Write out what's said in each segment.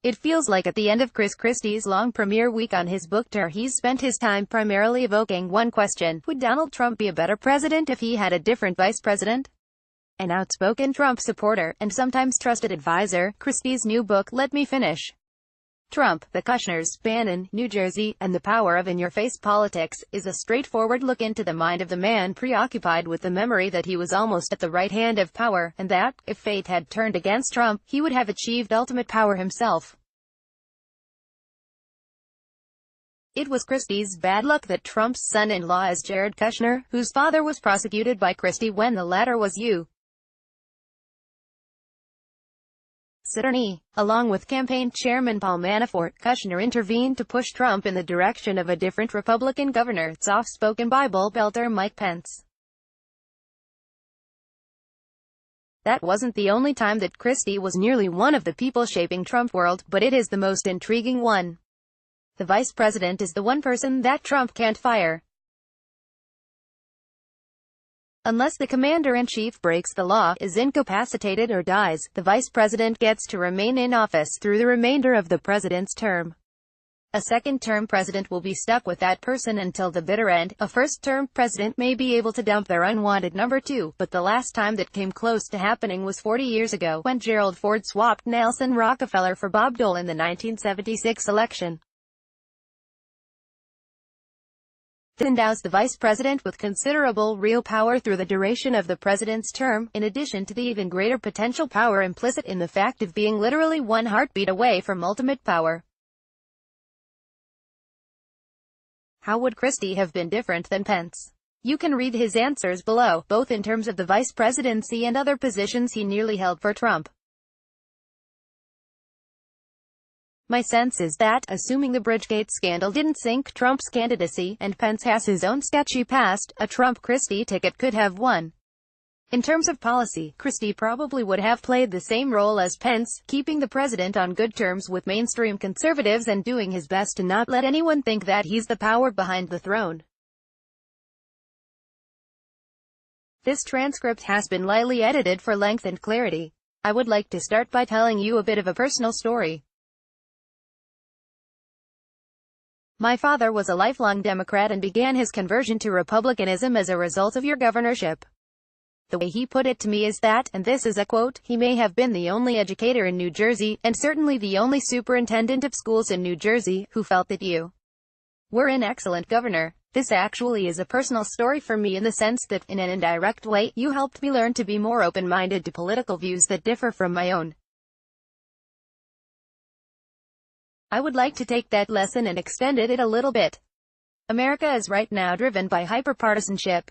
It feels like at the end of Chris Christie's long premiere week on his book tour he's spent his time primarily evoking one question: would Donald Trump be a better president if he had a different vice president? An outspoken Trump supporter, and sometimes trusted advisor, Christie's new book, Let Me Finish. Trump, the Kushners, Bannon, New Jersey, and the Power of In-Your-Face Politics, is a straightforward look into the mind of the man preoccupied with the memory that he was almost at the right hand of power, and that, if fate had turned against Trump, he would have achieved ultimate power himself. It was Christie's bad luck that Trump's son-in-law is Jared Kushner, whose father was prosecuted by Christie when the latter was U.S. attorney. Along with campaign chairman Paul Manafort, Kushner intervened to push Trump in the direction of a different Republican governor, soft-spoken Bible belter Mike Pence. That wasn't the only time that Christie was nearly one of the people shaping Trump world, but it is the most intriguing one. The vice president is the one person that Trump can't fire. Unless the commander-in-chief breaks the law, is incapacitated or dies, the vice president gets to remain in office through the remainder of the president's term. A second-term president will be stuck with that person until the bitter end. A first-term president may be able to dump their unwanted number two, but the last time that came close to happening was 40 years ago, when Gerald Ford swapped Nelson Rockefeller for Bob Dole in the 1976 election. This endows the vice president with considerable real power through the duration of the president's term, in addition to the even greater potential power implicit in the fact of being literally one heartbeat away from ultimate power. How would Christie have been different than Pence? You can read his answers below, both in terms of the vice presidency and other positions he nearly held for Trump. My sense is that, assuming the Bridgegate scandal didn't sink Trump's candidacy, and Pence has his own sketchy past, a Trump-Christie ticket could have won. In terms of policy, Christie probably would have played the same role as Pence, keeping the president on good terms with mainstream conservatives and doing his best to not let anyone think that he's the power behind the throne. This transcript has been lightly edited for length and clarity. I would like to start by telling you a bit of a personal story. My father was a lifelong Democrat and began his conversion to Republicanism as a result of your governorship. The way he put it to me is that, and this is a quote, he may have been the only educator in New Jersey, and certainly the only superintendent of schools in New Jersey, who felt that you were an excellent governor. This actually is a personal story for me in the sense that, in an indirect way, you helped me learn to be more open-minded to political views that differ from my own. I would like to take that lesson and extend it a little bit. America is right now driven by hyperpartisanship.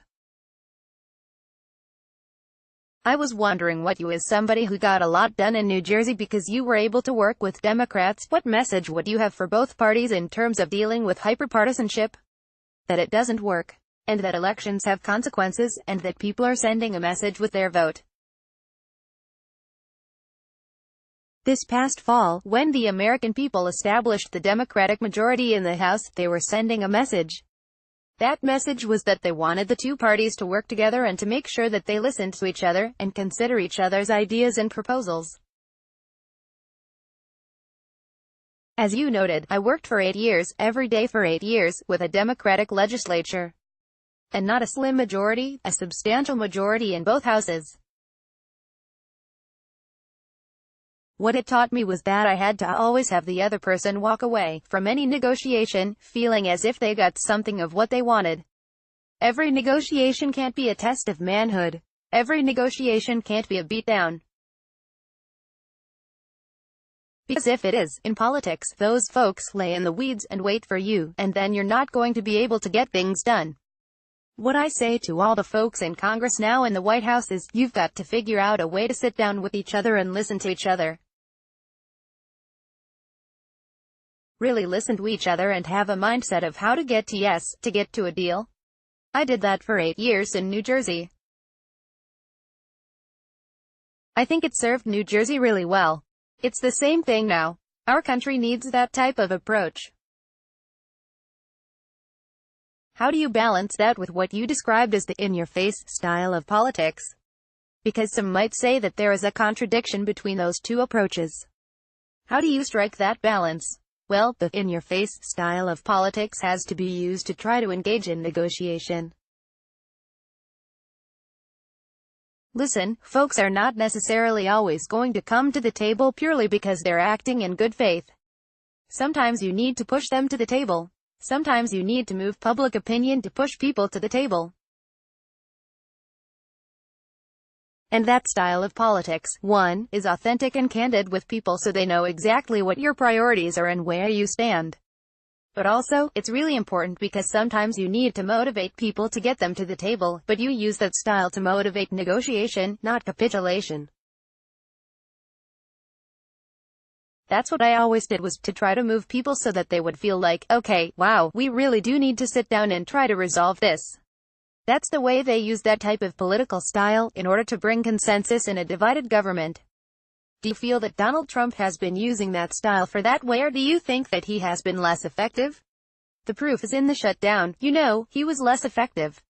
I was wondering what you, as somebody who got a lot done in New Jersey because you were able to work with Democrats, what message would you have for both parties in terms of dealing with hyperpartisanship? That it doesn't work, and that elections have consequences, and that people are sending a message with their vote. This past fall, when the American people established the Democratic majority in the House, they were sending a message. That message was that they wanted the two parties to work together and to make sure that they listened to each other, and consider each other's ideas and proposals. As you noted, I worked for 8 years, every day for 8 years, with a Democratic legislature. And not a slim majority, a substantial majority in both houses. What it taught me was that I had to always have the other person walk away from any negotiation, feeling as if they got something of what they wanted. Every negotiation can't be a test of manhood. Every negotiation can't be a beatdown. Because if it is, in politics, those folks lay in the weeds and wait for you, and then you're not going to be able to get things done. What I say to all the folks in Congress now and the White House is, you've got to figure out a way to sit down with each other and listen to each other. Really listen to each other and have a mindset of how to get to yes, to get to a deal. I did that for 8 years in New Jersey. I think it served New Jersey really well. It's the same thing now. Our country needs that type of approach. How do you balance that with what you described as the in-your-face style of politics? Because some might say that there is a contradiction between those two approaches. How do you strike that balance? Well, the in-your-face style of politics has to be used to try to engage in negotiation. Listen, folks are not necessarily always going to come to the table purely because they're acting in good faith. Sometimes you need to push them to the table. Sometimes you need to move public opinion to push people to the table. And that style of politics, 1, is authentic and candid with people so they know exactly what your priorities are and where you stand. But also, it's really important because sometimes you need to motivate people to get them to the table, but you use that style to motivate negotiation, not capitulation. That's what I always did, was to try to move people so that they would feel like, okay, wow, we really do need to sit down and try to resolve this. That's the way they use that type of political style, in order to bring consensus in a divided government. Do you feel that Donald Trump has been using that style for that way, or do you think that he has been less effective? The proof is in the shutdown. You know, he was less effective.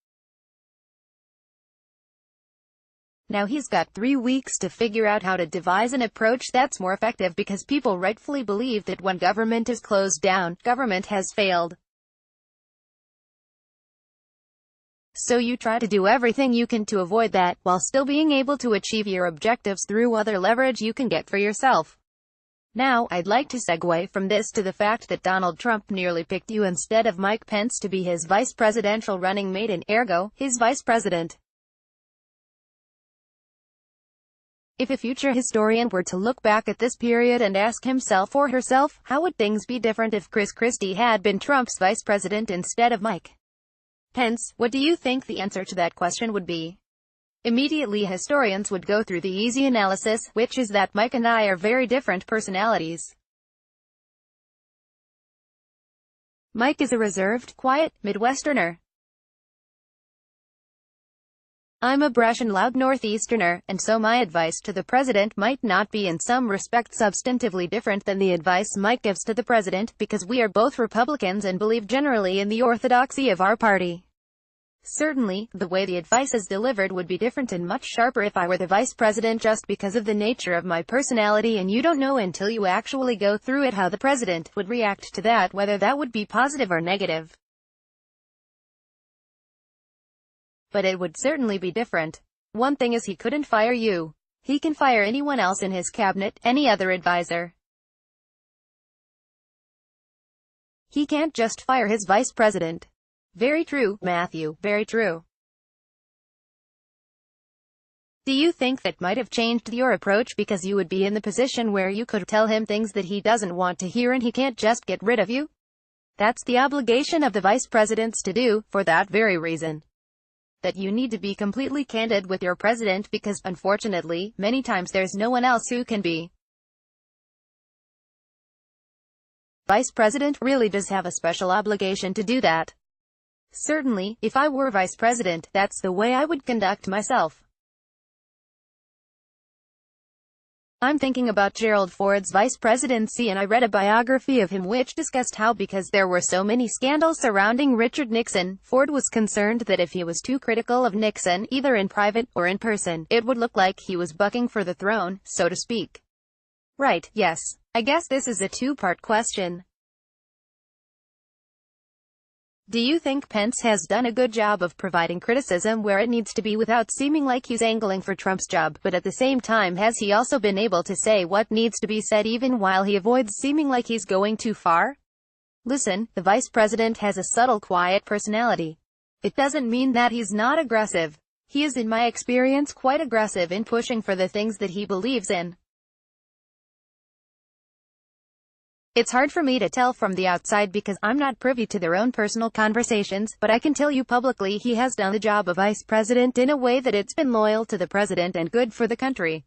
Now he's got 3 weeks to figure out how to devise an approach that's more effective, because people rightfully believe that when government is closed down, government has failed. So you try to do everything you can to avoid that, while still being able to achieve your objectives through other leverage you can get for yourself. Now, I'd like to segue from this to the fact that Donald Trump nearly picked you instead of Mike Pence to be his vice presidential running mate and, ergo, his vice president. If a future historian were to look back at this period and ask himself or herself, how would things be different if Chris Christie had been Trump's vice president instead of Mike Pence, what do you think the answer to that question would be? Immediately historians would go through the easy analysis, which is that Mike and I are very different personalities. Mike is a reserved, quiet, Midwesterner. I'm a brash and loud Northeasterner, and so my advice to the president might not be in some respects substantively different than the advice Mike gives to the president, because we are both Republicans and believe generally in the orthodoxy of our party. Certainly, the way the advice is delivered would be different and much sharper if I were the vice president, just because of the nature of my personality, and you don't know until you actually go through it how the president would react to that, whether that would be positive or negative. But it would certainly be different. One thing is, he couldn't fire you. He can fire anyone else in his cabinet, any other advisor. He can't just fire his vice president. Very true, Matthew, very true. Do you think that might have changed your approach because you would be in the position where you could tell him things that he doesn't want to hear and he can't just get rid of you? That's the obligation of the vice presidents to do, for that very reason. That you need to be completely candid with your president, because, unfortunately, many times there's no one else who can be. Vice president really does have a special obligation to do that. Certainly, if I were vice president, that's the way I would conduct myself. I'm thinking about Gerald Ford's vice presidency, and I read a biography of him which discussed how, because there were so many scandals surrounding Richard Nixon, Ford was concerned that if he was too critical of Nixon, either in private or in person, it would look like he was bucking for the throne, so to speak. Right, yes. I guess this is a two-part question. Do you think Pence has done a good job of providing criticism where it needs to be without seeming like he's angling for Trump's job, but at the same time has he also been able to say what needs to be said even while he avoids seeming like he's going too far? Listen, the vice president has a subtle, quiet personality. It doesn't mean that he's not aggressive. He is, in my experience, quite aggressive in pushing for the things that he believes in. It's hard for me to tell from the outside because I'm not privy to their own personal conversations, but I can tell you publicly he has done the job of vice president in a way that it's been loyal to the president and good for the country.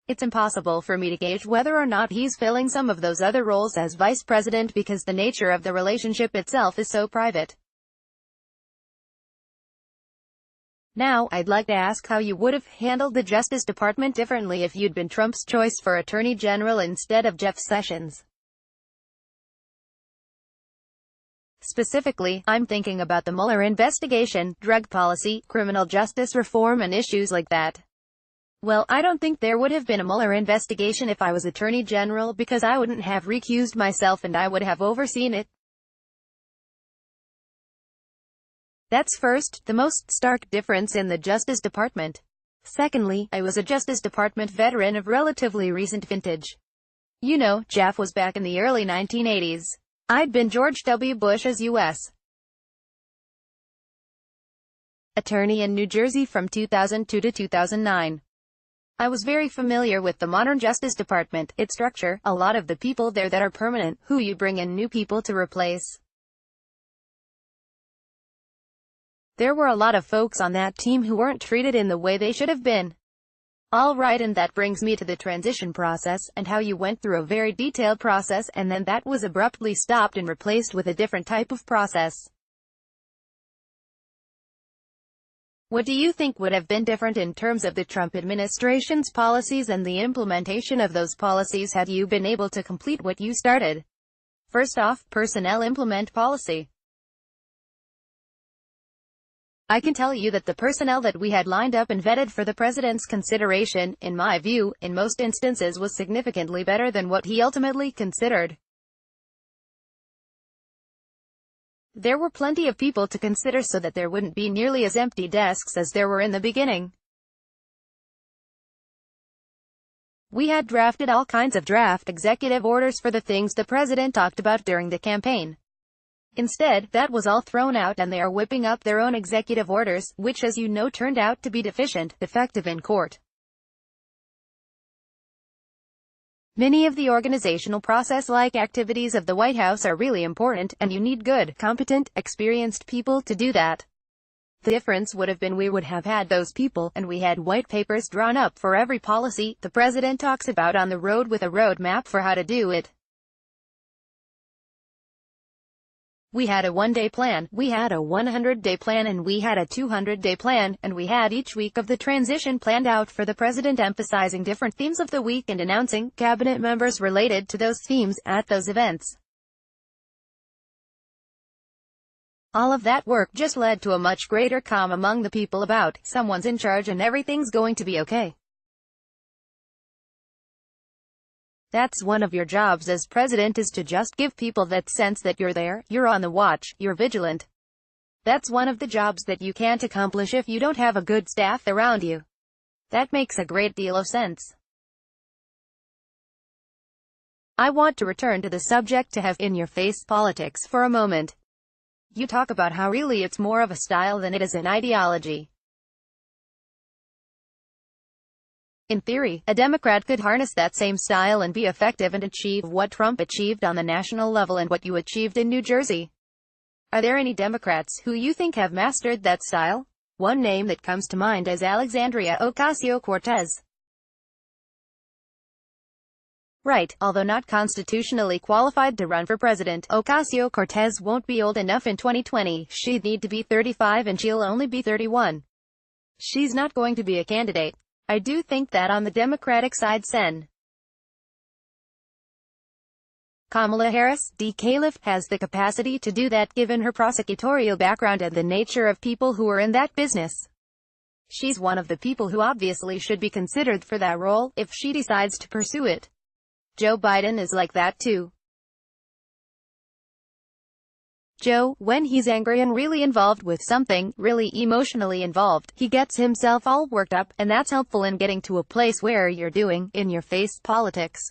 It's impossible for me to gauge whether or not he's filling some of those other roles as vice president because the nature of the relationship itself is so private. Now, I'd like to ask how you would have handled the Justice Department differently if you'd been Trump's choice for Attorney General instead of Jeff Sessions. Specifically, I'm thinking about the Mueller investigation, drug policy, criminal justice reform and issues like that. Well, I don't think there would have been a Mueller investigation if I was Attorney General, because I wouldn't have recused myself and I would have overseen it. That's first, the most stark difference in the Justice Department. Secondly, I was a Justice Department veteran of relatively recent vintage. You know, Jeff was back in the early 1980s. I'd been George W. Bush's U.S. Attorney in New Jersey from 2002 to 2009. I was very familiar with the modern Justice Department, its structure, a lot of the people there that are permanent, who you bring in new people to replace. There were a lot of folks on that team who weren't treated in the way they should have been. All right, and that brings me to the transition process, and how you went through a very detailed process, and then that was abruptly stopped and replaced with a different type of process. What do you think would have been different in terms of the Trump administration's policies and the implementation of those policies had you been able to complete what you started? First off, personnel implement policy. I can tell you that the personnel that we had lined up and vetted for the president's consideration, in my view, in most instances was significantly better than what he ultimately considered. There were plenty of people to consider so that there wouldn't be nearly as empty desks as there were in the beginning. We had drafted all kinds of draft executive orders for the things the president talked about during the campaign. Instead, that was all thrown out and they are whipping up their own executive orders, which as you know turned out to be defective in court. Many of the organizational process-like activities of the White House are really important, and you need good, competent, experienced people to do that. The difference would have been we would have had those people, and we had white papers drawn up for every policy the president talks about on the road with a road map for how to do it. We had a one-day plan, we had a 100-day plan, and we had a 200-day plan, and we had each week of the transition planned out for the president, emphasizing different themes of the week and announcing cabinet members related to those themes at those events. All of that work just led to a much greater calm among the people about, someone's in charge and everything's going to be okay. That's one of your jobs as president, is to just give people that sense that you're there, you're on the watch, you're vigilant. That's one of the jobs that you can't accomplish if you don't have a good staff around you. That makes a great deal of sense. I want to return to the subject to have in-your-face politics for a moment. You talk about how really it's more of a style than it is an ideology. In theory, a Democrat could harness that same style and be effective and achieve what Trump achieved on the national level and what you achieved in New Jersey. Are there any Democrats who you think have mastered that style? One name that comes to mind is Alexandria Ocasio-Cortez. Right, although not constitutionally qualified to run for president, Ocasio-Cortez won't be old enough in 2020. She'd need to be 35 and she'll only be 31. She's not going to be a candidate. I do think that on the Democratic side, Sen. Kamala Harris, D-Caliph, has the capacity to do that given her prosecutorial background and the nature of people who are in that business. She's one of the people who obviously should be considered for that role, if she decides to pursue it. Joe Biden is like that too. Joe, when he's angry and really involved with something, really emotionally involved, he gets himself all worked up, and that's helpful in getting to a place where you're doing in-your-face politics.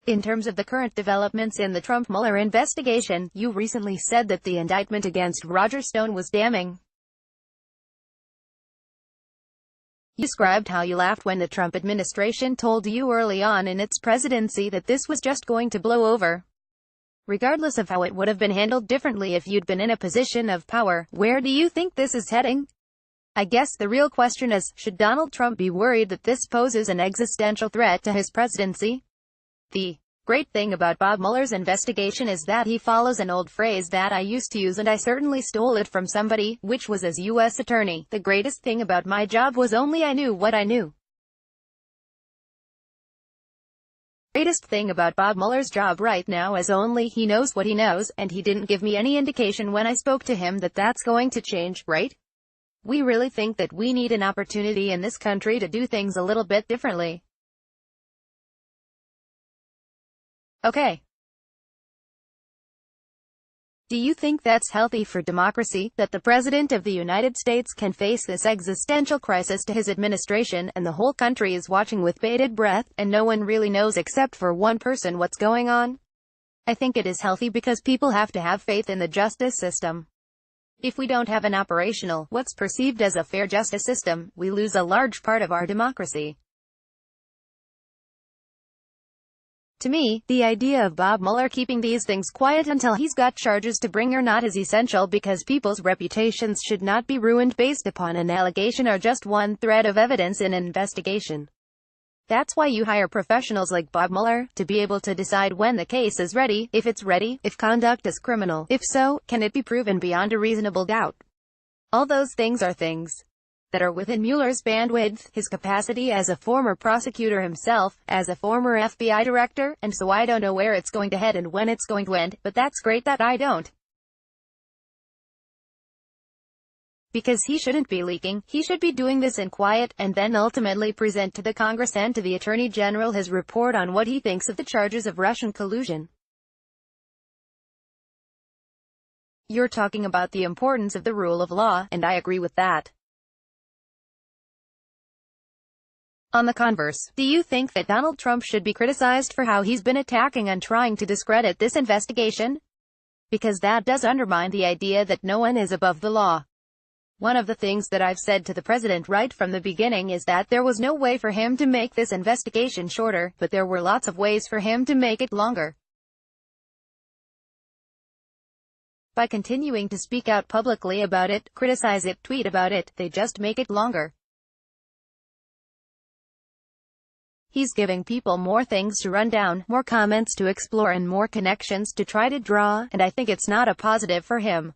In terms of the current developments in the Trump-Mueller investigation, you recently said that the indictment against Roger Stone was damning. You described how you laughed when the Trump administration told you early on in its presidency that this was just going to blow over. Regardless of how it would have been handled differently if you'd been in a position of power, where do you think this is heading? I guess the real question is, should Donald Trump be worried that this poses an existential threat to his presidency? The great thing about Bob Mueller's investigation is that he follows an old phrase that I used to use, and I certainly stole it from somebody, which was, as U.S. Attorney, the greatest thing about my job was only I knew what I knew. greatest thing about Bob Mueller's job right now is only he knows what he knows, and he didn't give me any indication when I spoke to him that that's going to change, right? We really think that we need an opportunity in this country to do things a little bit differently. Okay. Do you think that's healthy for democracy, that the President of the United States can face this existential crisis to his administration, and the whole country is watching with bated breath, and no one really knows except for one person what's going on? I think it is healthy because people have to have faith in the justice system. If we don't have an operational, what's perceived as a fair justice system, we lose a large part of our democracy. To me, the idea of Bob Mueller keeping these things quiet until he's got charges to bring are not as essential, because people's reputations should not be ruined based upon an allegation or just one thread of evidence in an investigation. That's why you hire professionals like Bob Mueller, to be able to decide when the case is ready, if it's ready, if conduct is criminal, if so, can it be proven beyond a reasonable doubt. All those things are things that are within Mueller's bandwidth, his capacity as a former prosecutor himself, as a former FBI director, and so I don't know where it's going to head and when it's going to end, but that's great that I don't. Because he shouldn't be leaking, he should be doing this in quiet, and then ultimately present to the Congress and to the Attorney General his report on what he thinks of the charges of Russian collusion. You're talking about the importance of the rule of law, and I agree with that. On the converse, do you think that Donald Trump should be criticized for how he's been attacking and trying to discredit this investigation? Because that does undermine the idea that no one is above the law. One of the things that I've said to the president right from the beginning is that there was no way for him to make this investigation shorter, but there were lots of ways for him to make it longer. By continuing to speak out publicly about it, criticize it, tweet about it, they just make it longer. He's giving people more things to run down, more comments to explore, and more connections to try to draw, and I think it's not a positive for him.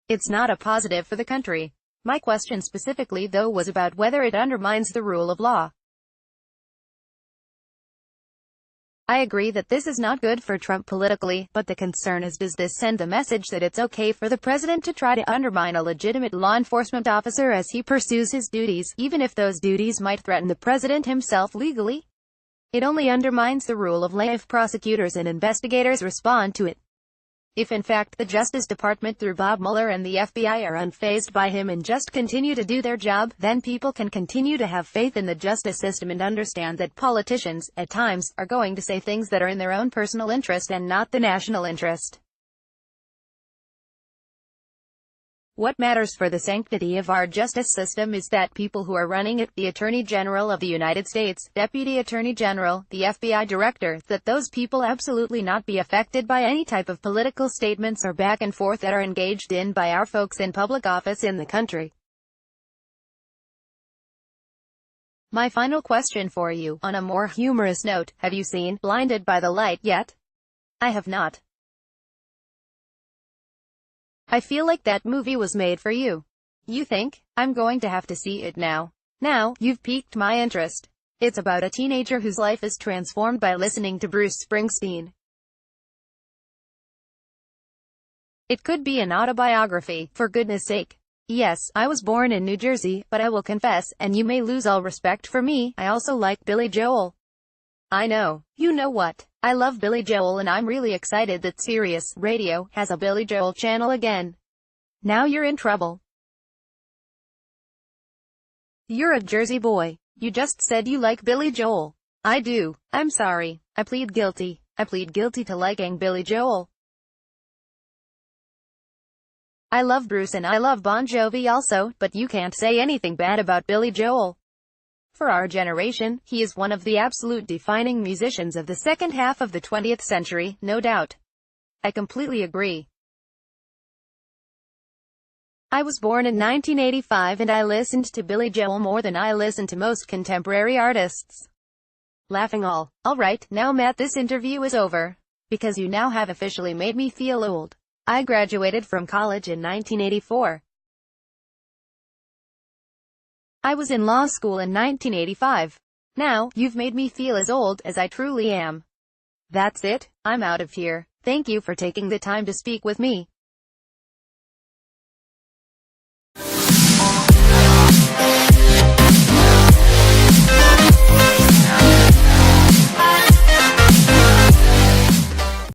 It's not a positive for the country. My question specifically, though, was about whether it undermines the rule of law. I agree that this is not good for Trump politically, but the concern is, does this send the message that it's okay for the president to try to undermine a legitimate law enforcement officer as he pursues his duties, even if those duties might threaten the president himself legally? It only undermines the rule of law if prosecutors and investigators respond to it. If in fact the Justice Department through Bob Mueller and the FBI are unfazed by him and just continue to do their job, then people can continue to have faith in the justice system and understand that politicians, at times, are going to say things that are in their own personal interest and not the national interest. What matters for the sanctity of our justice system is that people who are running it, the Attorney General of the United States, Deputy Attorney General, the FBI Director, that those people absolutely not be affected by any type of political statements or back and forth that are engaged in by our folks in public office in the country. My final question for you, on a more humorous note, have you seen Blinded by the Light yet? I have not. I feel like that movie was made for you. You think? I'm going to have to see it now. Now, you've piqued my interest. It's about a teenager whose life is transformed by listening to Bruce Springsteen. It could be an autobiography, for goodness sake. Yes, I was born in New Jersey, but I will confess, and you may lose all respect for me, I also like Billy Joel. I know. You know what? I love Billy Joel, and I'm really excited that Sirius Radio has a Billy Joel channel again. Now you're in trouble. You're a Jersey boy. You just said you like Billy Joel. I do. I'm sorry. I plead guilty. I plead guilty to liking Billy Joel. I love Bruce and I love Bon Jovi also, but you can't say anything bad about Billy Joel. For our generation, he is one of the absolute defining musicians of the second half of the 20th century, no doubt. I completely agree. I was born in 1985 and I listened to Billy Joel more than I listen to most contemporary artists. Laughing all. Alright, now Matt, this interview is over. Because you now have officially made me feel old. I graduated from college in 1984. I was in law school in 1985. Now, you've made me feel as old as I truly am. That's it. I'm out of here. Thank you for taking the time to speak with me.